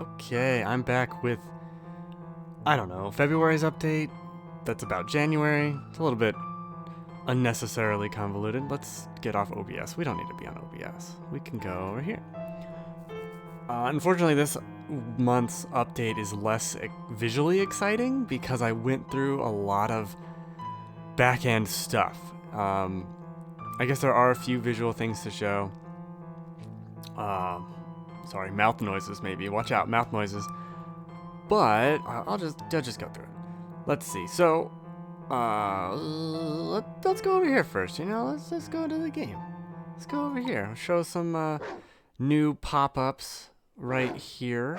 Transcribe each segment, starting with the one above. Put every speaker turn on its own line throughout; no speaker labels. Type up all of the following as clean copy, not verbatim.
Okay, I'm back with, I don't know, February's update. That's about January. It's a little bit unnecessarily convoluted. Let's get off OBS. We don't need to be on OBS. We can go over here. Unfortunately, this month's update is less visually exciting because I went through a lot of backend stuff. I guess there are a few visual things to show. Sorry, mouth noises maybe. Watch out, mouth noises. But I'll just go through it. Let's see. So, let's go over here first. Let's just go to the game. Let's go over here. I'll show some new pop-ups right here.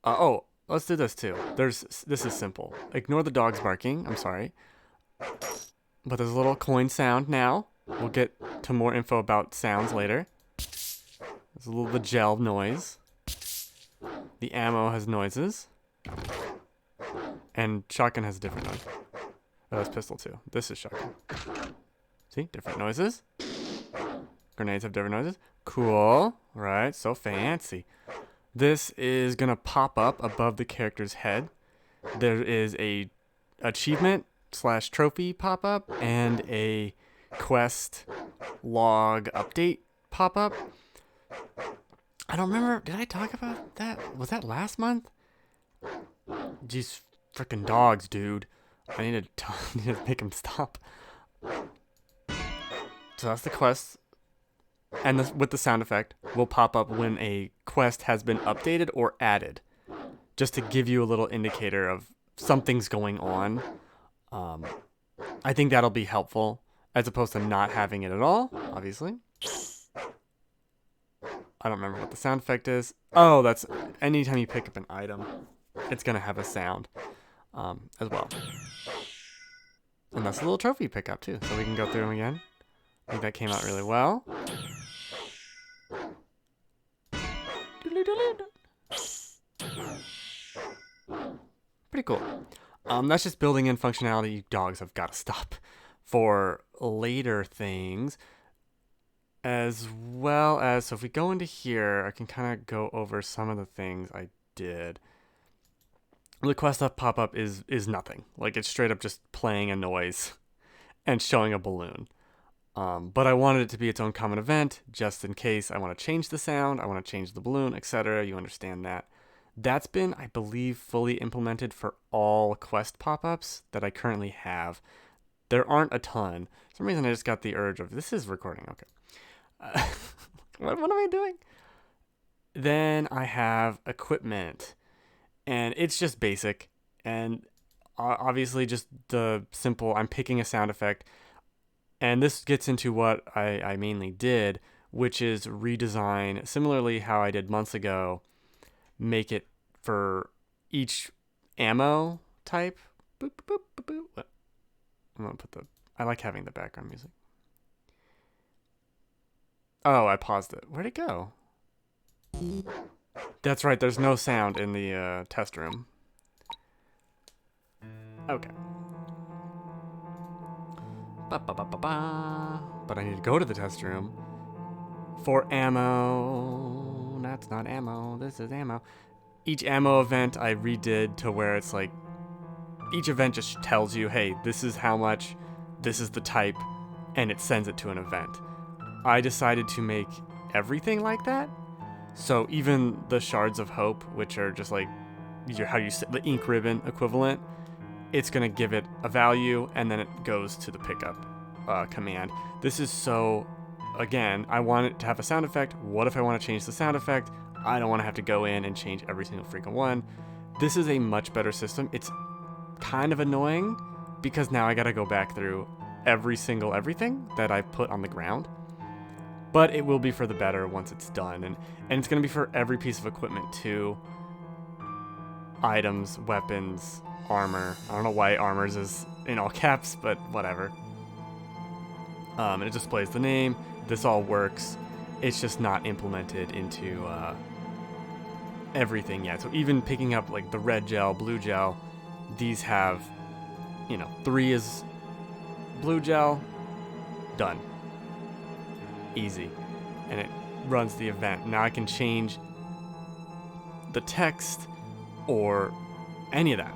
Let's do this too. This is simple. Ignore the dogs barking. I'm sorry. But there's a little coin sound now. We'll get to more info about sounds later. There's a little the gel noise. The ammo has noises. And shotgun has a different noise. Oh, that's pistol too. This is shotgun. See? Different noises. Grenades have different noises. Cool. Right, so fancy. This is gonna pop up above the character's head. There is a achievement / trophy pop up and a quest log update pop up. I don't remember. Did I talk about that? Was that last month? These freaking dogs, dude. I need to make them stop. So that's the quest. And with the sound effect, will pop up when a quest has been updated or added. Just to give you a little indicator of something's going on. I think that'll be helpful, as opposed to not having it at all, obviously. I don't remember what the sound effect is. Oh, that's anytime you pick up an item, it's going to have a sound as well. And that's a little trophy pickup too, so we can go through them again. I think that came out really well. Pretty cool. That's just building in functionality you dogs have got to stop for later things. As well as, so if we go into here, I can kind of go over some of the things I did. The quest stuff pop-up is nothing. Like, it's straight up just playing a noise and showing a balloon. But I wanted it to be its own common event, just in case I want to change the sound, I want to change the balloon, etc. You understand that. That's been, I believe, fully implemented for all quest pop-ups that I currently have. There aren't a ton. For some reason, I just got the urge of, this is recording, okay. What am I doing? Then I have equipment, and it's just basic, and obviously just the simple, I'm picking a sound effect, and this gets into what I mainly did, which is redesign, similarly how I did months ago, make it for each ammo type. Boop, boop, boop, boop, boop. I'm gonna put I like having the background music. Oh, I paused it. Where'd it go? That's right, there's no sound in the test room. Okay. But I need to go to the test room for ammo. That's not ammo. This is ammo. Each ammo event I redid to where it's like, each event just tells you, hey, this is how much, this is the type, and it sends it to an event. I decided to make everything like that. So even the shards of hope, which are just like how you the ink ribbon equivalent, it's going to give it a value, and then it goes to the pickup command. This is so, again, I want it to have a sound effect. What if I want to change the sound effect? I don't want to have to go in and change every single freaking one. This is a much better system. It's kind of annoying because now I got to go back through every single everything that I put on the ground. But it will be for the better once it's done. And it's going to be for every piece of equipment too. Items, weapons, armor. I don't know why armors is in all caps, but whatever. And it displays the name. This all works. It's just not implemented into everything yet. So even picking up like the red gel, blue gel, these have, 3 is blue gel, done. Easy. And it runs the event. Now I can change the text or any of that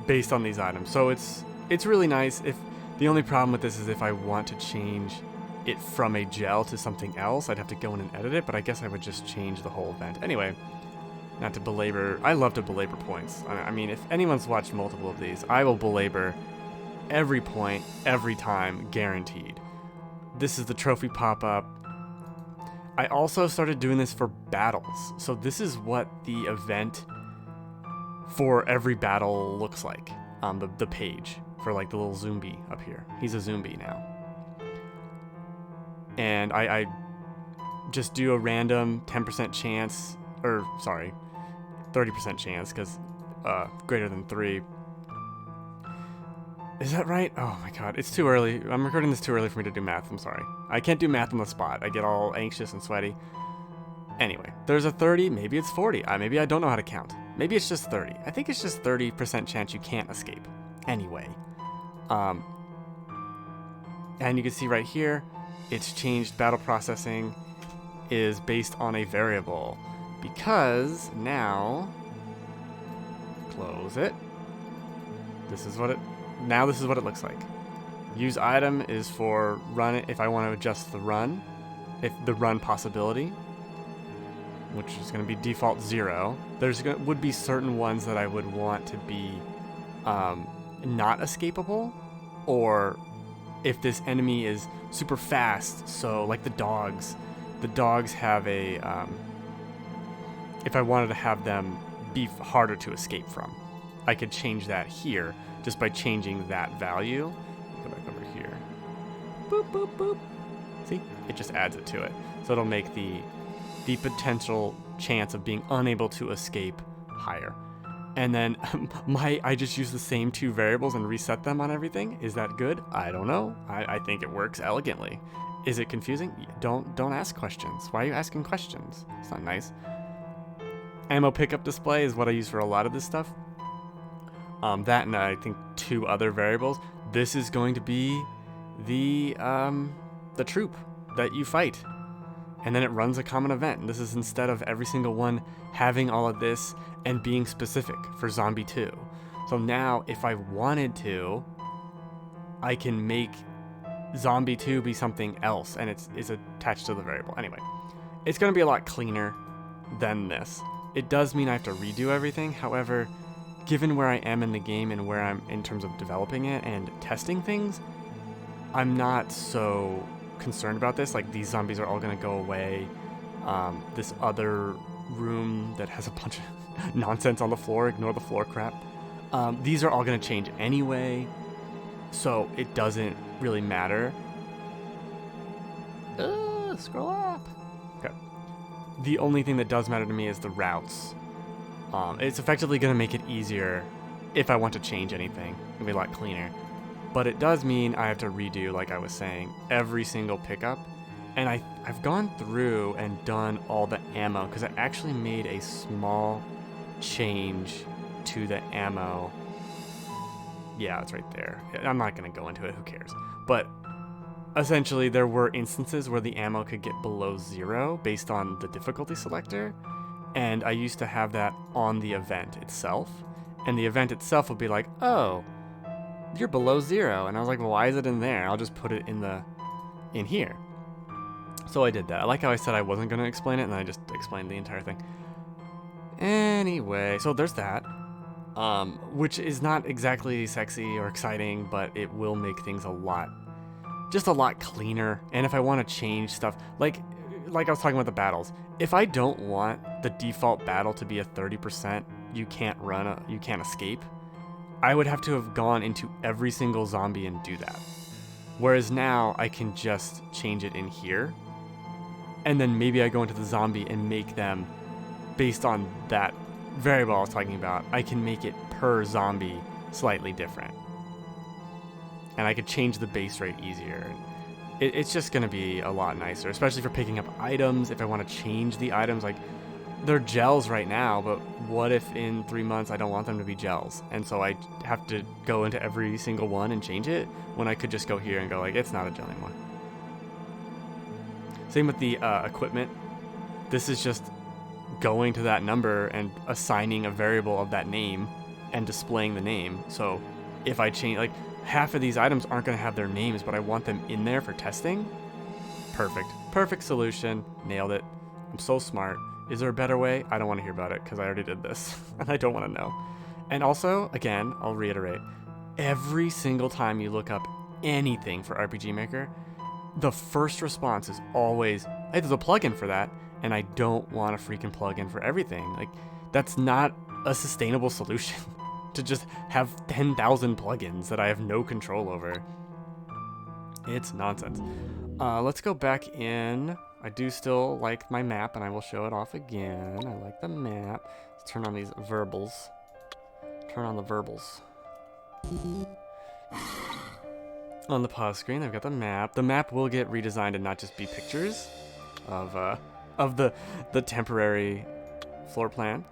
based on these items. So it's really nice. If the only problem with this is if I want to change it from a gel to something else, I'd have to go in and edit it, but I guess I would just change the whole event. Anyway, not to belabor, I love to belabor points. I mean, if anyone's watched multiple of these, I will belabor every point, every time, guaranteed. This is the trophy pop-up. I also started doing this for battles. So this is what the event for every battle looks like on the page for like the little zombie up here. He's a zombie now. And I just do a random 10% chance, or sorry, 30% chance, because greater than 3. Is that right? Oh my god, it's too early. I'm recording this too early for me to do math, I'm sorry. I can't do math on the spot. I get all anxious and sweaty. Anyway, there's a 30, maybe it's 40. Maybe I don't know how to count. Maybe it's just 30. I think it's just 30% chance you can't escape. Anyway. And you can see right here, it's changed. Battle processing is based on a variable. Because now, close it. This is what it looks like. Use item is for run if I want to adjust the run, if the run possibility, which is going to be default 0. Would be certain ones that I would want to be not escapable, or if this enemy is super fast, so like the dogs have a, if I wanted to have them be harder to escape from, I could change that here just by changing that value. Go back over here. Boop, boop, boop. See? It just adds it to it. So it'll make the potential chance of being unable to escape higher. And then I just use the same 2 variables and reset them on everything. Is that good? I don't know. I think it works elegantly. Is it confusing? Don't ask questions. Why are you asking questions? It's not nice. Ammo pickup display is what I use for a lot of this stuff. That and I think 2 other variables. This is going to be the troop that you fight. And then it runs a common event. And this is instead of every single one having all of this and being specific for Zombie 2. So now, if I wanted to, I can make Zombie 2 be something else, and it's attached to the variable. Anyway, it's going to be a lot cleaner than this. It does mean I have to redo everything. However, given where I am in the game and where I'm in terms of developing it and testing things, I'm not so concerned about this. Like, these zombies are all going to go away. This other room that has a bunch of nonsense on the floor, ignore the floor crap. These are all going to change anyway, so it doesn't really matter. Scroll up. Okay. The only thing that does matter to me is the routes. It's effectively going to make it easier if I want to change anything. It'll be a lot cleaner. But it does mean I have to redo, like I was saying, every single pickup. And I've gone through and done all the ammo, because I actually made a small change to the ammo. Yeah, it's right there. I'm not going to go into it, who cares. But essentially, there were instances where the ammo could get below 0 based on the difficulty selector. And I used to have that on the event itself. And the event itself would be like, oh, you're below 0. And I was like, well, why is it in there? I'll just put it in here. So I did that. I like how I said I wasn't going to explain it, and then I just explained the entire thing. Anyway, so there's that. Which is not exactly sexy or exciting, but it will make things a lot cleaner. And if I want to change stuff, like I was talking about the battles, if I don't want the default battle to be a 30%, you can't escape, I would have to have gone into every single zombie and do that. Whereas now I can just change it in here, and then maybe I go into the zombie and make them based on that variable I was talking about. I can make it per zombie slightly different, and I could change the base rate easier. It's just going to be a lot nicer, especially for picking up items. If I want to change the items, like, they're gels right now, but what if in 3 months I don't want them to be gels? And so I have to go into every single one and change it, when I could just go here and go like, it's not a gel anymore. Same with the equipment. This is just going to that number and assigning a variable of that name and displaying the name. So if I change, like, half of these items aren't going to have their names, but I want them in there for testing. Perfect. Perfect solution. Nailed it. I'm so smart. Is there a better way? I don't want to hear about it because I already did this and I don't want to know. And also, again, I'll reiterate, every single time you look up anything for RPG Maker, the first response is always, hey, there's a plugin for that, and I don't want a freaking plugin for everything. Like, that's not a sustainable solution to just have 10,000 plugins that I have no control over. It's nonsense. Let's go back in. I do still like my map, and I will show it off again. I like the map. Let's turn on these verbals. Turn on the verbals. On the pause screen, I've got the map. The map will get redesigned and not just be pictures of the temporary floor plan.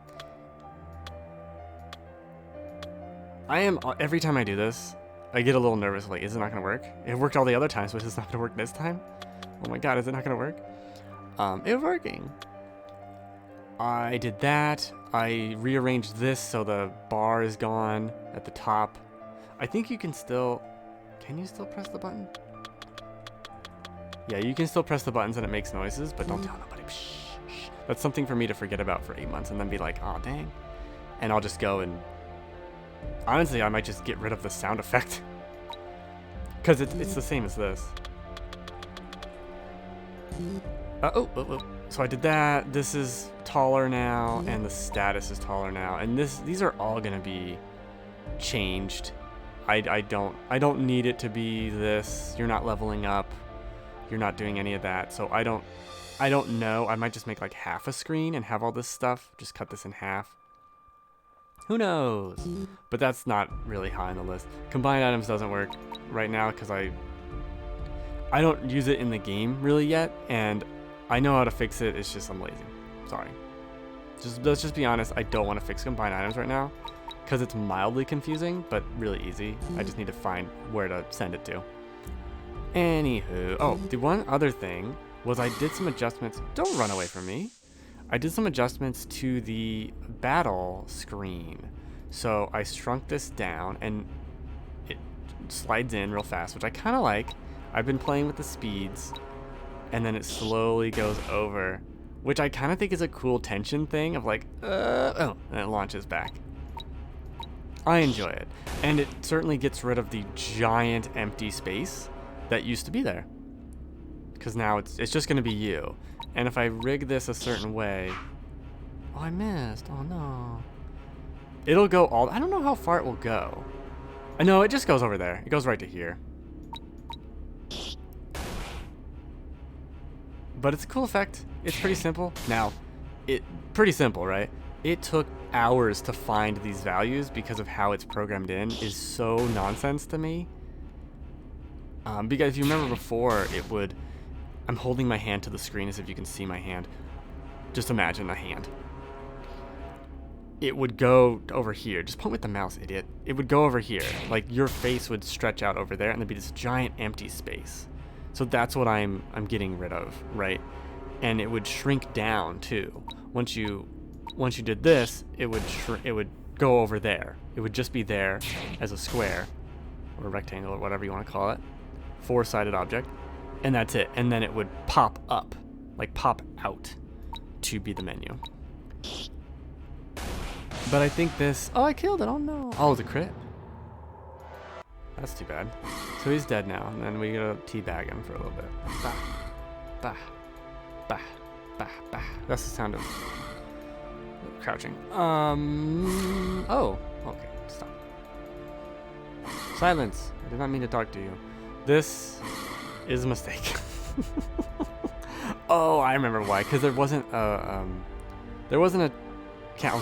Every time I do this, I get a little nervous. Like, is it not gonna work? It worked all the other times, but it's not gonna work this time. Oh my god, is it not gonna work? It's working. I did that. I rearranged this so the bar is gone at the top. I think you can still... Can you still press the button? Yeah, you can still press the buttons and it makes noises, but don't tell nobody. Shh. That's something for me to forget about for 8 months and then be like, oh, dang. And I'll just go and... Honestly, I might just get rid of the sound effect. Because it's the same as this. Oh. So I did that. This is taller now, and the status is taller now. And these are all going to be changed. I don't need it to be this. You're not leveling up. You're not doing any of that. So I don't know. I might just make like half a screen and have all this stuff. Just cut this in half. Who knows? But that's not really high on the list. Combined items doesn't work right now because I don't use it in the game really yet, and I know how to fix it. It's just I'm lazy. Sorry. Let's just be honest. I don't want to fix combined items right now because it's mildly confusing, but really easy. I just need to find where to send it to. Anywho, oh, the one other thing was I did some adjustments. Don't run away from me. I did some adjustments to the battle screen. So I shrunk this down and it slides in real fast, which I kind of like. I've been playing with the speeds and then it slowly goes over, which I kind of think is a cool tension thing of like, oh, and it launches back. I enjoy it. And it certainly gets rid of the giant empty space that used to be there. Because now it's just going to be you. And if I rig this a certain way... Oh, I missed. Oh, no. It'll go all... I don't know how far it will go. I know, it just goes over there. It goes right to here. But it's a cool effect. It's pretty simple. Now, pretty simple, right? It took hours to find these values because of how it's programmed in is so nonsense to me. Because if you remember before, it would... I'm holding my hand to the screen as if you can see my hand. Just imagine a hand. It would go over here. Just point with the mouse, idiot. It would go over here. Like your face would stretch out over there and there'd be this giant empty space. So that's what I'm getting rid of, right? And it would shrink down too. Once you did this, it would go over there. It would just be there as a square or a rectangle or whatever you want to call it. Four-sided object. And that's it. And then it would pop up, like pop out to be the menu. But I think this... Oh, I killed it. Oh, no. Oh, it was a crit. That's too bad. So he's dead now. And then we gotta teabag him for a little bit. Bah. Bah. Bah. Bah. Bah. That's the sound of crouching. Oh. Okay. Stop. Silence. I did not mean to talk to you. This... is a mistake. Oh, I remember why. Because there wasn't a I was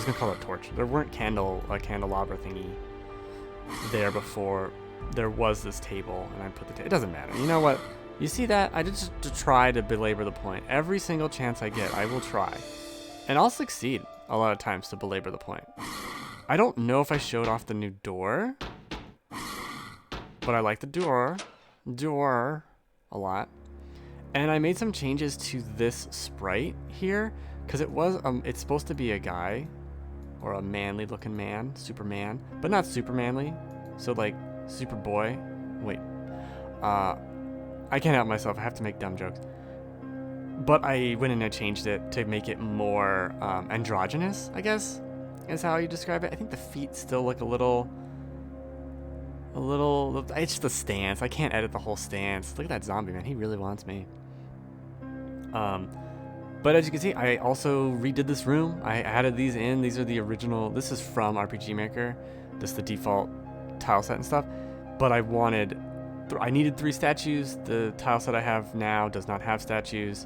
gonna call it a torch. There weren't candelabra thingy there before. There was this table, and I put the. It doesn't matter. You know what? You see that? I just to try to belabor the point. Every single chance I get, I will try, and I'll succeed a lot of times to belabor the point. I don't know if I showed off the new door, but I like the door a lot. And I made some changes to this sprite here because it's supposed to be a guy or a manly looking man, Superman, but not super manly. So like Superboy. Wait, I can't help myself. I have to make dumb jokes. But I went and I changed it to make it more androgynous, I guess, is how you describe it. I think the feet still look a little. It's the stance. I can't edit the whole stance. Look at that zombie, man. He really wants me. But as you can see, I also redid this room. I added these in. These are the original. This is from rpgmaker. This is the default tile set and stuff. But I needed 3 statues. The tile set I have now does not have statues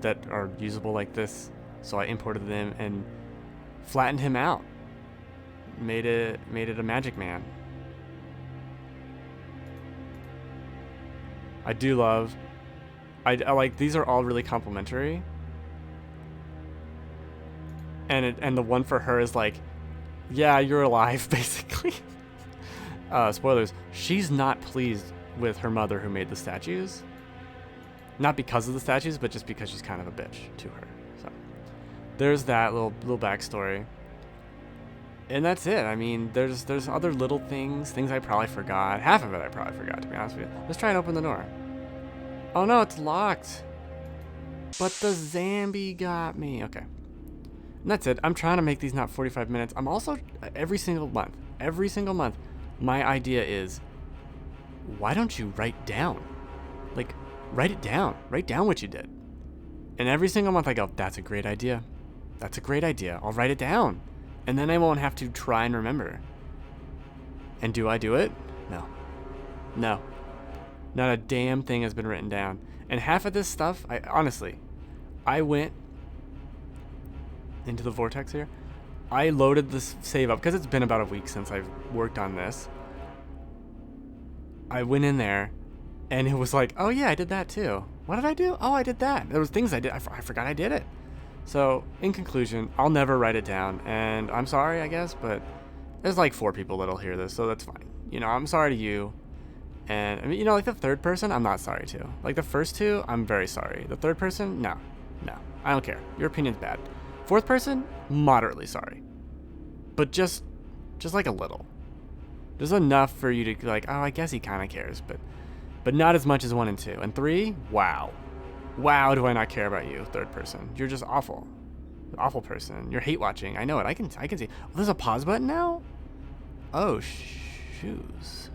that are usable like this. So I imported them and flattened him out. Made it a magic man. I do love. I like, these are all really complimentary. And the one for her is like, yeah, you're alive, basically. Spoilers. She's not pleased with her mother who made the statues. Not because of the statues, but just because she's kind of a bitch to her. So there's that little backstory. And that's it. I mean, there's other little things I probably forgot. Half of it I probably forgot, to be honest with you. Let's try and open the door. Oh no, it's locked. But the zombie got me. Okay. And that's it. I'm trying to make these not 45 minutes. I'm also, every single month, my idea is, why don't you write down? Like, write it down. Write down what you did. And every single month I go, that's a great idea. That's a great idea. I'll write it down. And then I won't have to try and remember. And do I do it? No. No. Not a damn thing has been written down. And half of this stuff, I went into the vortex here. I loaded this save up because it's been about a week since I've worked on this. I went in there and it was like, oh yeah, I did that too. What did I do? Oh, I did that. There was things I did. I forgot I did it. So in conclusion, I'll never write it down. And I'm sorry, I guess, but there's like 4 people that'll hear this, so that's fine. You know, I'm sorry to you. And I mean, you know, like the third person, I'm not sorry to. Like the first 2, I'm very sorry. The third person, no, I don't care. Your opinion's bad. 4th person, moderately sorry. But just like a little. There's enough for you to be like, oh, I guess he kind of cares, but not as much as 1 and 2. And 3, wow. Wow, do I not care about you, third person. You're just awful. Awful person. You're hate watching. I know it. I can see. Oh, there's a pause button now? Oh, shoes.